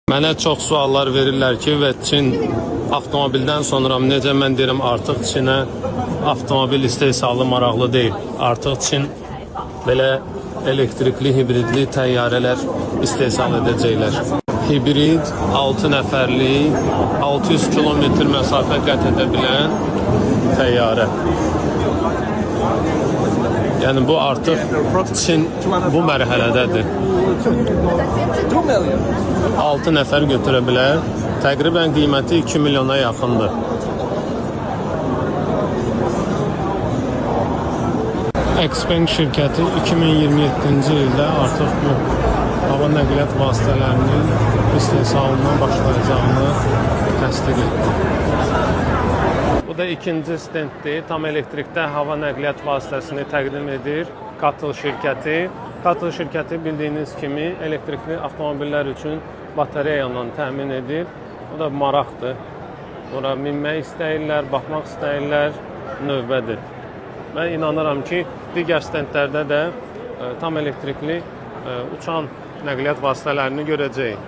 Mənə çox suallar verirlər ki, və Çin avtomobildən sonra necə mən deyirəm artıq Çinə avtomobil istehsalı maraqlı deyil. Artıq Çin belə elektrikli, hibridli təyyarələr istehsal edəcəklər. Hibrid 6 nəfərlik 600 kilometr məsafə qət edə bilən təyyarə. Yəni bu artıq Çin bu mərhələdədir. 6 nəfər götürə bilər. Təqribən qiyməti 2 milyona yaxındır. Xpeng şirkəti 2027-ci ildə artıq bu hava nəqliyyat vasitələrinin istehsalından başlayacağını təsdiq etdi. Bu da ikinci stenddir. Tam elektrikdə hava nəqliyyat vasitəsini təqdim edir Katıl şirkəti. Katıl şirkəti bildiyiniz kimi elektrikli avtomobillər üçün batareya ilə təmin edir. Bu da maraqdır. Bura minmək istəyirlər, baxmaq istəyirlər, növbədir. Mən inanıram ki, digər stendlərdə də tam elektrikli uçan nəqliyyat vasitələrini görəcəyik.